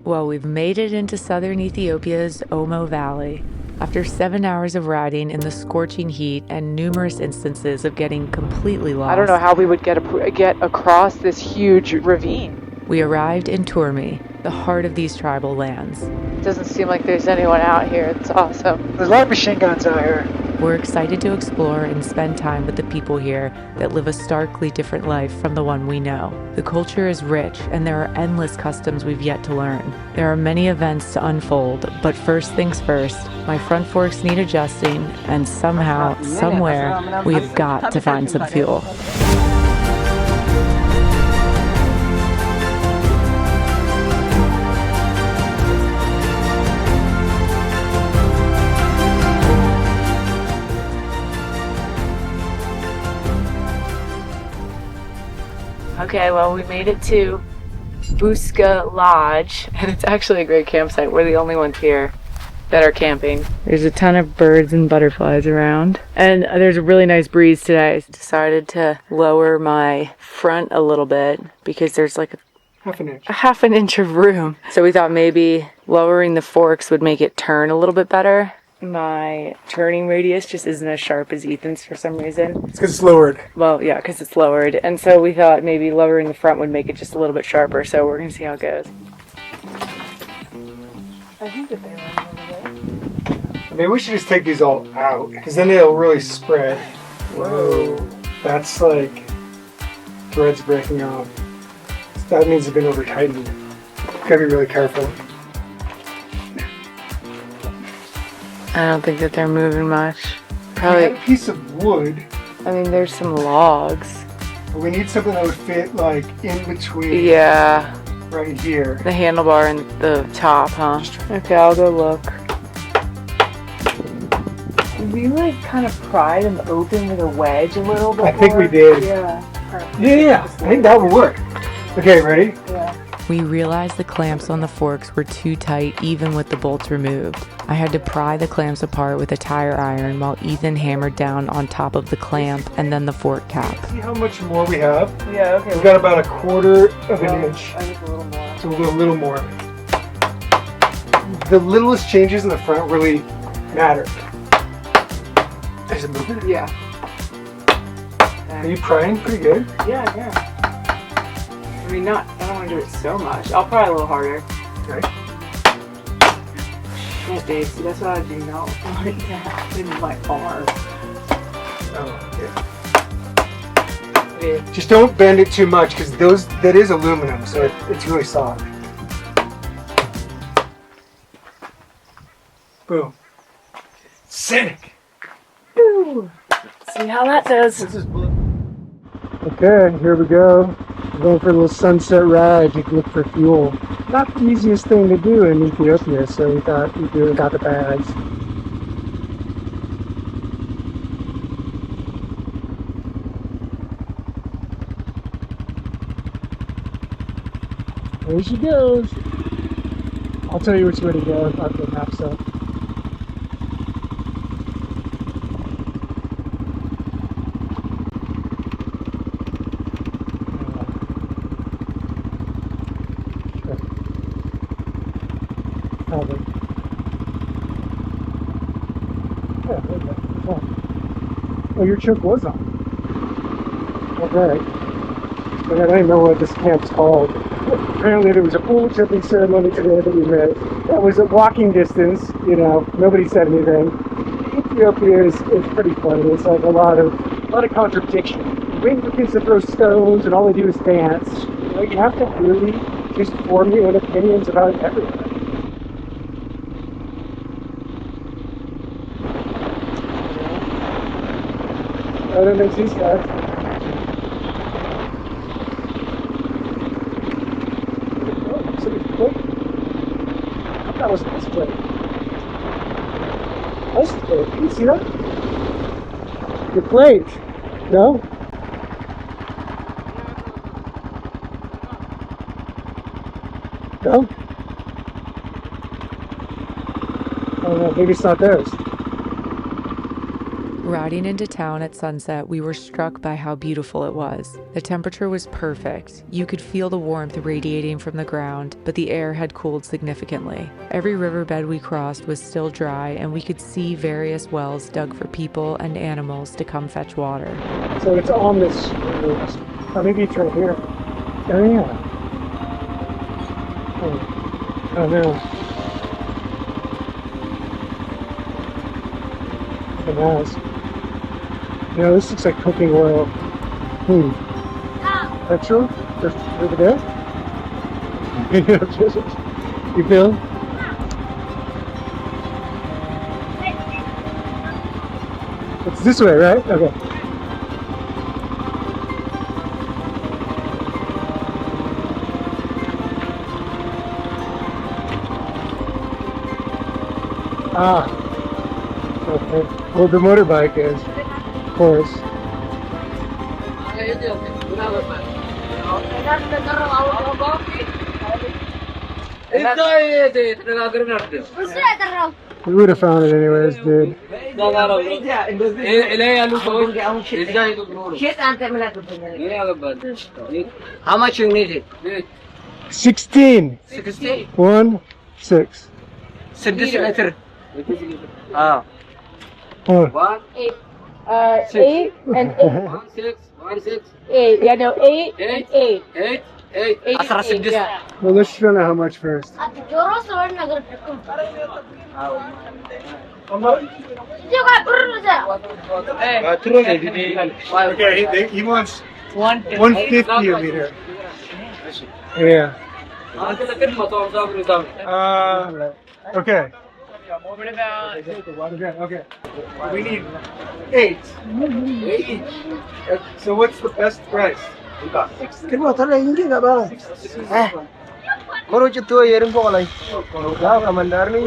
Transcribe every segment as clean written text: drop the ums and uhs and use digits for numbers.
Well, we've made it into southern Ethiopia's Omo Valley. After 7 hours of riding in the scorching heat and numerous instances of getting completely lost, I don't know how we would get across this huge ravine. We arrived in Turmi, the heart of these tribal lands. It doesn't seem like there's anyone out here. It's awesome. There's a lot of machine guns out here. We're excited to explore and spend time with the people here that live a starkly different life from the one we know. The culture is rich, and there are endless customs we've yet to learn. There are many events to unfold, but first things first, my front forks need adjusting, and somehow, somewhere, we've got to find some fuel. Okay, well, we made it to Buska Lodge, and it's actually a great campsite. We're the only ones here that are camping. There's a ton of birds and butterflies around, and there's a really nice breeze today. I decided to lower my front a little bit because there's like a half an inch of room. So we thought maybe lowering the forks would make it turn a little bit better. My turning radius just isn't as sharp as Ethan's for some reason. It's because it's lowered. Well, yeah, because it's lowered. And so we thought maybe lowering the front would make it just a little bit sharper. So we're going to see how it goes. I think that they run a little bit. Maybe we should just take these all out, because then they'll really spread. Whoa. That's like threads breaking off. That means they've been over tightened. Gotta be really careful. I don't think that they're moving much. We Probably. have a piece of wood. I mean, there's some logs. But we need something that would fit like in between. Yeah. Right here. The handlebar and the top, huh? Okay, I'll go look. Did we like kind of pry them open with a wedge a little bit? I think we did. Yeah. Perfect. Yeah. I think that would work. Okay, ready? Yeah. We realized the clamps on the forks were too tight even with the bolts removed. I had to pry the clamps apart with a tire iron while Ethan hammered down on top of the clamp and then the fork cap. See how much more we have? Yeah, okay. We've got about 1/4 of an inch. I think a little more. So we'll go a little more. The littlest changes in the front really matter. Is it moving? Yeah. Are you prying pretty good? Yeah. I mean, I don't want to do it so much. I'll pry a little harder. Okay. Yeah, babe, see, that's what I do not want to happen in my arm. Oh, yeah. Just don't bend it too much, because that is aluminum, so it's really soft. Boom. Cynic. Woo. See how that does. Okay, here we go. We're going for a little sunset ride to look for fuel. Not the easiest thing to do in Ethiopia, so we thought we really got the bags. There she goes. I'll tell you which way to go if I put maps up. Oh, your choke was on. Okay. But I don't even know what this camp's called. Apparently there was a pool tipping ceremony today that we missed. That was at walking distance, you know, nobody said anything. Ethiopia is pretty funny. It's like a lot of contradiction. Waiting for kids to throw stones and all they do is dance. You know, you have to really just form your own opinions about everything. Oh, that makes these guys. Oh, somebody's plate. I thought it was this plate. This plate. Can you see that? Your plate. No? No? Oh, no, maybe it's not theirs. Riding into town at sunset, we were struck by how beautiful it was. The temperature was perfect. You could feel the warmth radiating from the ground, but the air had cooled significantly. Every riverbed we crossed was still dry, and we could see various wells dug for people and animals to come fetch water. So it's on this route. Oh, maybe it's right here. Oh, yeah. Oh no. Look at that. No, this looks like cooking oil. Petrol? Just over there? You feel? It's this way, right? Okay. Ah. Okay. Well, the motorbike is, of course. We would have found it anyways, dude. How much you need it? 16. 60? 1, 6. 6 meter. Ah. Oh. 1, 8 and 8. 1, 6, 1, 6. 8. Yeah, no, 8 and 8. 8, 8. 16. Yeah. Well, let's find out how much first. Okay, he wants 150 a meter. Yeah. Okay. What about... Okay. We need 8. 8. So what's the best price? Korucu tu yerim pokolai. Ya kamandar ni.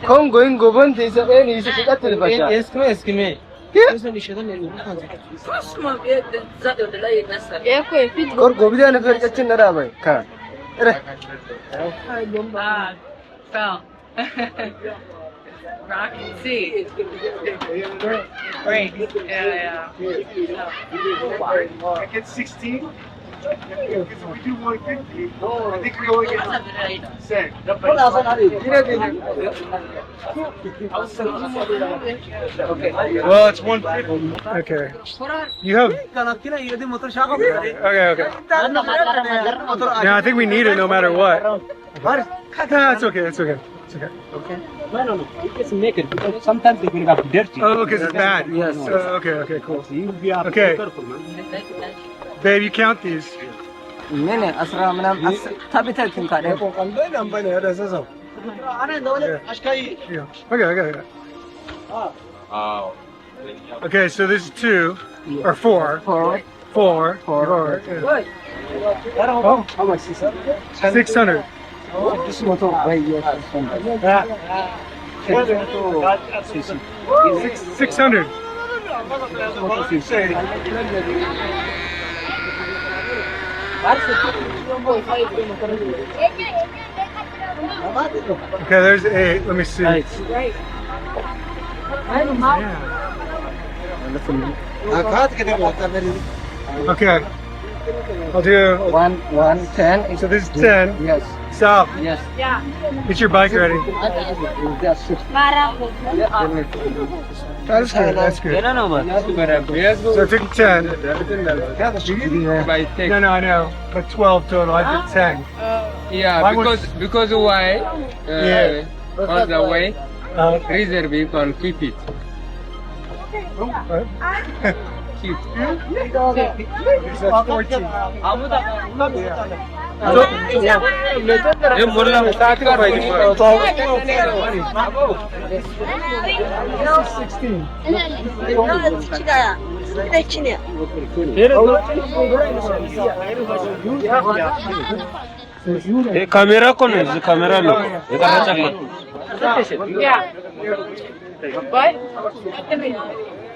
Kong going gobon tisa ni sisa katil baca. Eskime. Kor gobidan fer kacin nara bay. Ka. Fell. Rock and see. Great. Yeah. I get 16. Because if we do 150, I think we only get 10. Well, it's 150. Okay. You have. Okay. Yeah, I think we need it no matter what. No, it's okay. It's okay. No. You just make it because sometimes they bring up dirty. Oh, because it's bad. Yes. Okay, cool. So you be Okay. careful, man. Babe, you count these. Mene asra manam tabi takin ka dai. Yeah. Okay. Okay, so this is 2 or 4. 4. 4. Yeah. How much is it? 600. This motor by yes. 600. Okay, there's 8. Let me see. Right. Okay. I'll do 1, 10. So this is 10. Yes. Stop. Yes. Get your bike ready. That's good. So I took 10. No, I know. But 12 total. I did 10. Yeah, Why was- because why? Yeah. On the way, Okay. reserve you can keep it. What? Keep. So that's 14. ये बोलना साथ का भाई 16. Kamera ko ne, kamera lo. Yeah. What?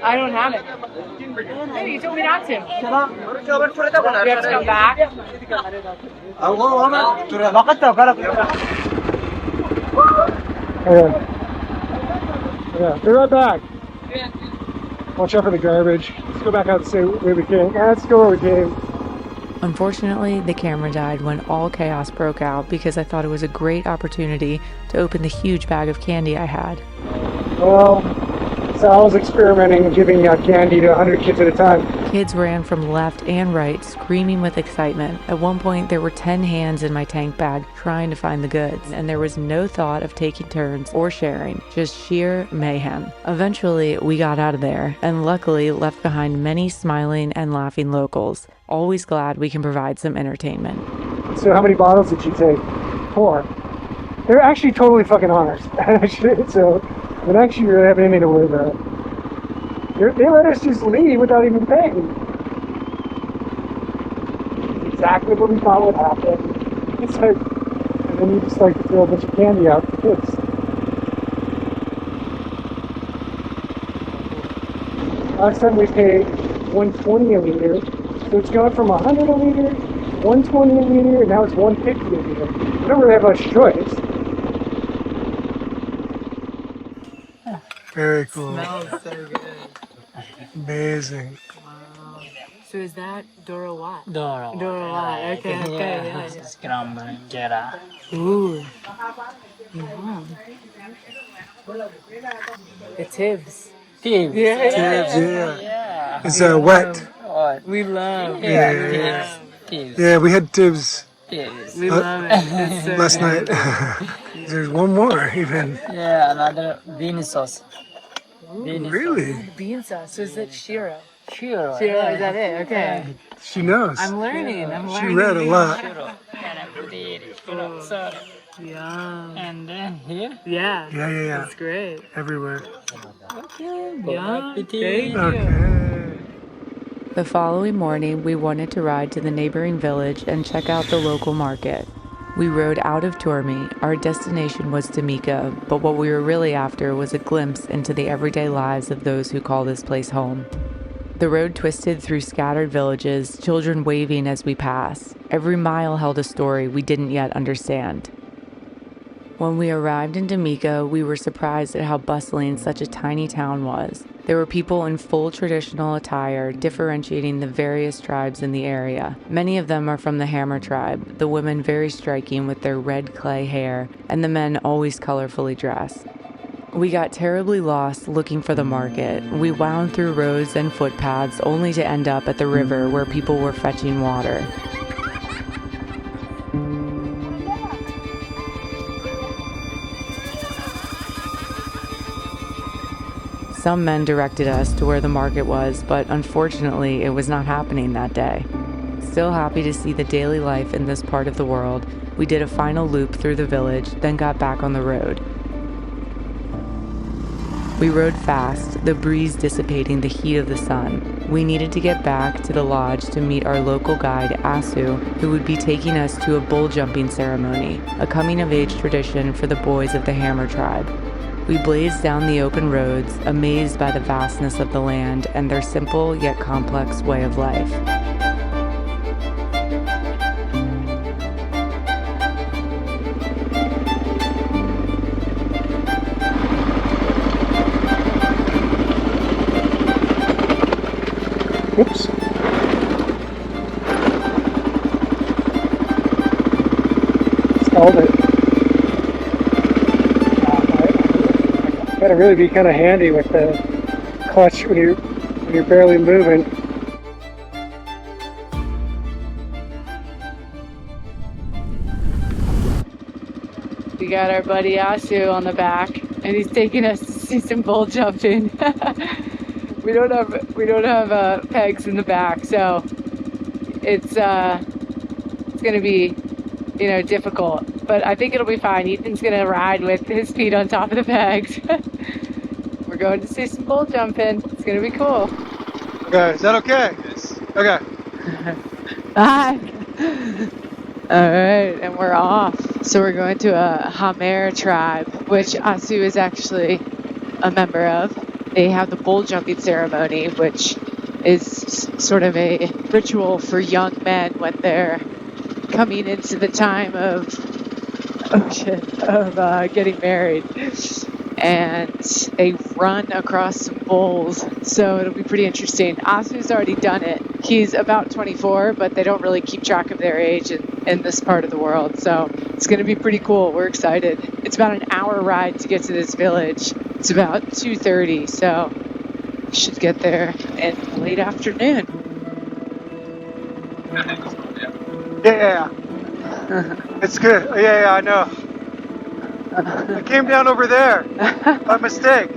I don't have it. Hey, you told me not to. We have to come back. Yeah, be right back. Watch out for the garbage. Let's go back out and see where we came. Let's go where we came. Unfortunately, the camera died when all chaos broke out because I thought it was a great opportunity to open the huge bag of candy I had. Well, so I was experimenting and giving out candy to 100 kids at a time. Kids ran from left and right, screaming with excitement. At one point, there were 10 hands in my tank bag trying to find the goods, and there was no thought of taking turns or sharing, just sheer mayhem. Eventually, we got out of there, and luckily left behind many smiling and laughing locals, always glad we can provide some entertainment. So how many bottles did you take? 4. They're actually totally fucking honest. So, we don't actually really have anything to worry about. They let us just leave without even paying. Exactly what we thought would happen. It's like, and then you just like throw a bunch of candy out for kids. Last time we paid $1.20 a liter, so it's gone from 100 a liter, $1.20 a liter, and now it's $1.50 a liter. We don't really have much choice. Very cool. Smells so good. Amazing. Wow. So is that Doro what? Doro. Doro what? Okay, yeah. Scrum, Gera. Ooh. Yum. The Tibbs. Tibbs. Yeah. It's wet. We love. Yeah, we had Tibbs We love it. It's so last good. night. There's one more even. Yeah, another bean sauce. Really? Bean sauce. So is it Shiro? Shiro. Shiro, is that it? Okay. She knows. I'm learning. She read a lot. So, Yum. and then here. Yeah. Yeah. That's great. Everywhere. Okay. Yum. Thank Thank you. Okay. The following morning, we wanted to ride to the neighboring village and check out the local market. We rode out of Turmi. Our destination was Tamika, but what we were really after was a glimpse into the everyday lives of those who call this place home. The road twisted through scattered villages, children waving as we passed. Every mile held a story we didn't yet understand. When we arrived in Tamika, we were surprised at how bustling such a tiny town was. There were people in full traditional attire, differentiating the various tribes in the area. Many of them are from the HAMMAR tribe, the women very striking with their red clay hair, and the men always colorfully dressed. We got terribly lost looking for the market. We wound through roads and footpaths only to end up at the river where people were fetching water. Some men directed us to where the market was, but unfortunately it was not happening that day. Still happy to see the daily life in this part of the world, we did a final loop through the village, then got back on the road. We rode fast, the breeze dissipating the heat of the sun. We needed to get back to the lodge to meet our local guide, Asu, who would be taking us to a bull jumping ceremony, a coming-of-age tradition for the boys of the HAMMAR tribe. We blazed down the open roads, amazed by the vastness of the land and their simple yet complex way of life. Oops. Stalled it. Gotta really be kind of handy with the clutch when you're barely moving. We got our buddy Asu on the back, and he's taking us to see some bull jumping. we don't have pegs in the back, so it's gonna be, difficult. But I think it'll be fine. Ethan's gonna ride with his feet on top of the pegs. We're going to see some bull jumping. It's gonna be cool. Okay, is that okay? Yes. Okay. Bye. All right, and we're off. So we're going to a HAMMAR tribe, which Asu is actually a member of. They have the bull jumping ceremony, which is sort of a ritual for young men when they're coming into the time of getting married. And a run across some bowls, so it'll be pretty interesting. Asu's already done it. He's about 24, but they don't really keep track of their age in this part of the world, so it's going to be pretty cool. We're excited. It's about an hour ride to get to this village. It's about 2:30, so we should get there in late afternoon. Yeah. It's good. Yeah, I know. I came down over there by mistake.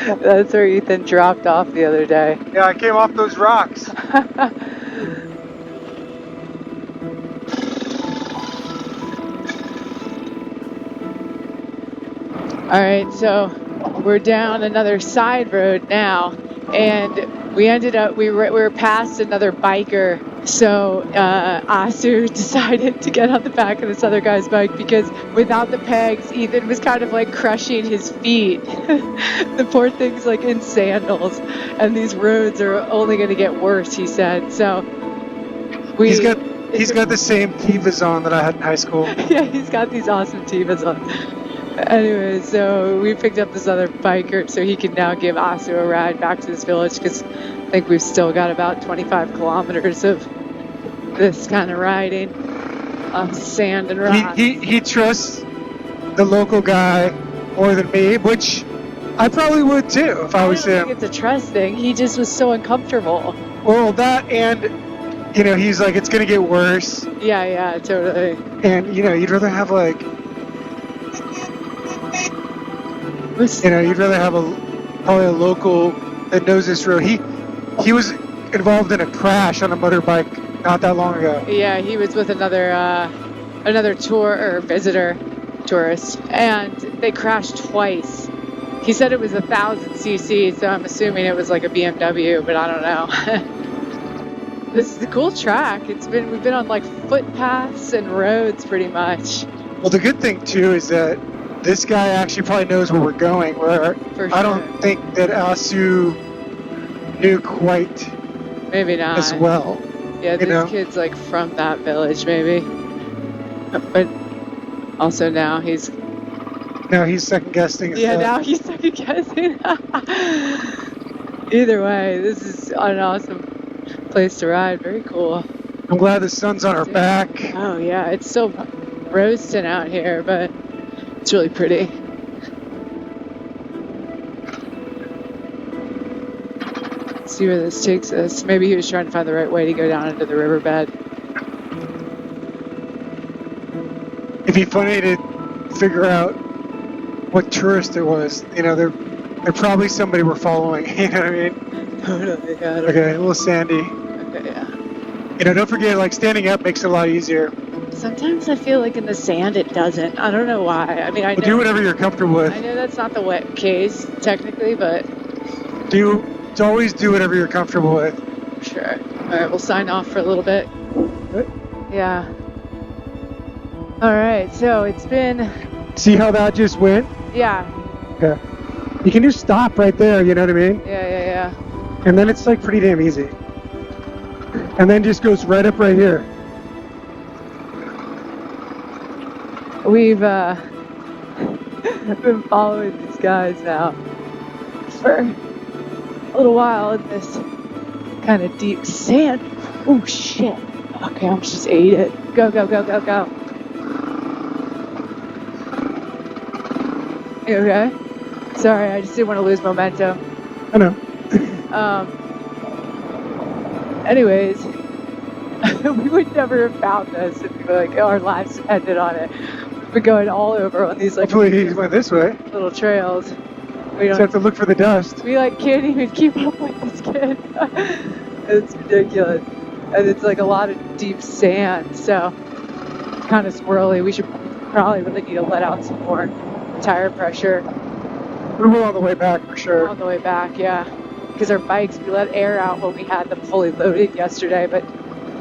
That's where Ethan dropped off the other day. Yeah, I came off those rocks. All right, so we're down another side road now, and we ended up, we were past another biker. So Asu decided to get on the back of this other guy's bike because without the pegs, Ethan was kind of like crushing his feet. The poor thing's like in sandals, and these roads are only going to get worse, he said. So he's got the same Tevas on that I had in high school. Yeah, he's got these awesome Tevas on. Anyway, so we picked up this other biker so he can now give Asu a ride back to this village because I think we've still got about 25 kilometers of this kind of riding on sand and rocks. He trusts the local guy more than me, which I probably would too if I was him. I don't think it's a trust thing. He just was so uncomfortable. Well, that and, he's like, it's going to get worse. Yeah, totally. And, you'd rather have like, you'd rather have probably a local that knows this road. He was involved in a crash on a motorbike not that long ago. Yeah, he was with another tourist, and they crashed twice. He said it was 1,000 cc, so I'm assuming it was like a BMW, but I don't know. This is a cool track. We've been on like footpaths and roads pretty much. Well, the good thing too is that this guy actually probably knows where we're going, where For sure. I don't think that Asu knew quite Maybe not. as well. Yeah, this kid's like from that village maybe. But also now he's second guessing. Yeah, now he's second guessing. Either way, this is an awesome place to ride. Very cool. I'm glad the sun's on our back. Oh yeah, it's still roasting out here, but it's really pretty. Let's see where this takes us. Maybe he was trying to find the right way to go down into the riverbed. It'd be funny to figure out what tourist it was. They're probably somebody we're following. You know what I mean? Totally. Yeah, Okay, a little sandy. Okay, yeah. Don't forget, like, standing up makes it a lot easier. Sometimes I feel like in the sand it doesn't. I don't know why. I mean, I know, Do whatever you're comfortable with. I know that's not the wet case technically, but Always do whatever you're comfortable with. sure. All right, we'll sign off for a little bit. What? Yeah. All right, so it's been. See how that just went? Yeah. Okay. You can just stop right there, you know what I mean? Yeah. And then it's like pretty damn easy. And then just goes right up right here. We've been following these guys now for a little while in this kind of deep sand. Oh shit. Okay, I almost just ate it. Go. You okay? Sorry, I just didn't want to lose momentum. I know. Anyways, we would never have found this if our lives depended on it. We've been going all over on these Hopefully he went this way. little trails. We Just have to look for the dust. We can't even keep up with this kid. It's ridiculous. And it's like a lot of deep sand, so it's kind of swirly. We should probably really need to let out some more tire pressure. We will on the way back for sure. On the way back, yeah. Because our bikes, we let air out when we had them fully loaded yesterday, but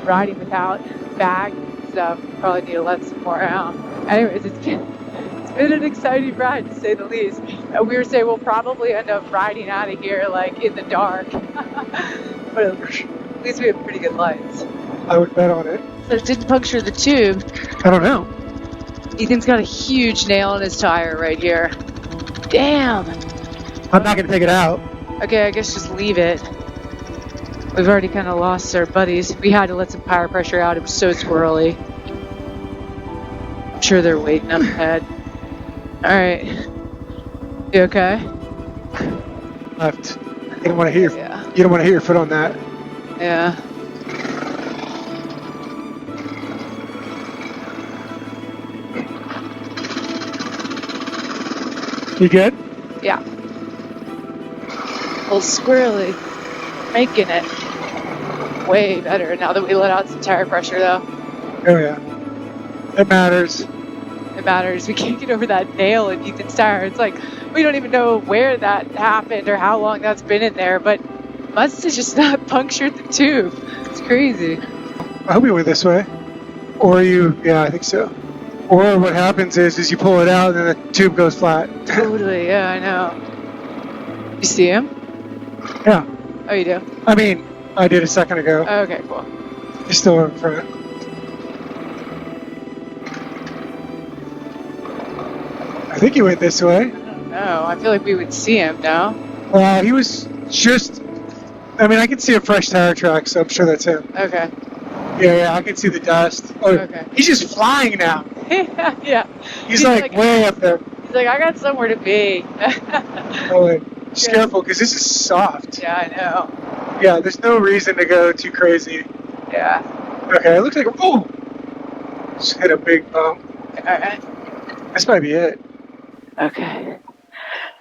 riding without bags and stuff, probably need to let some more out. Anyways, it's been an exciting ride to say the least. And we were saying we'll probably end up riding out of here in the dark. But at least we have pretty good lights. I would bet on it. So it didn't puncture the tube. I don't know. Ethan's got a huge nail in his tire right here. Damn. I'm not gonna take it out. Okay, I guess just leave it. We've already kind of lost our buddies. We had to let some tire pressure out. It was so squirrely. I'm sure they're waiting up ahead. All right. You okay? Left. You don't want to hit your. Yeah. You don't want to hit your foot on that. Yeah. You good? Yeah. A little squirrely. Making it way better now that we let out some tire pressure, though. Oh yeah. It matters. It matters. We can't get over that nail in Ethan's tire. It's like we don't even know where that happened or how long that's been in there, but must have just not punctured the tube. It's crazy. I hope you went this way. Or you, yeah, I think so. Or what happens is you pull it out and then the tube goes flat. Totally, yeah, I know. You see him? Yeah. Oh, you do? I mean, I did a second ago. Oh, okay, cool. He's still in front. I think he went this way. No, I feel like we would see him now. He was just. I mean, I can see a fresh tire track, so I'm sure that's him. Okay. Yeah, I can see the dust. Oh, Okay. He's just flying now. Yeah. He's like way up there. He's like, I got somewhere to be. Oh, wait. Just careful, because this is soft. Yeah, I know. Yeah, there's no reason to go too crazy. Yeah. Okay, it looks like. Oh! Just hit a big bump. Alright. This might be it. Okay.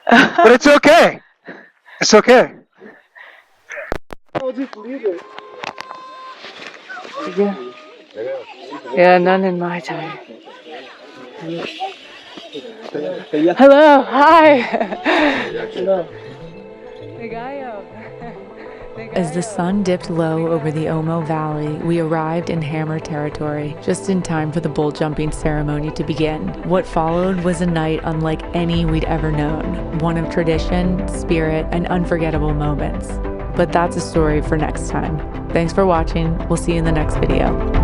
But it's okay. It's okay. I'll just leave it. Yeah, none in my time. Hello, hi. As the sun dipped low over the Omo Valley, we arrived in Hammer territory, just in time for the bull jumping ceremony to begin. What followed was a night unlike any we'd ever known, one of tradition, spirit, and unforgettable moments. But that's a story for next time. Thanks for watching. We'll see you in the next video.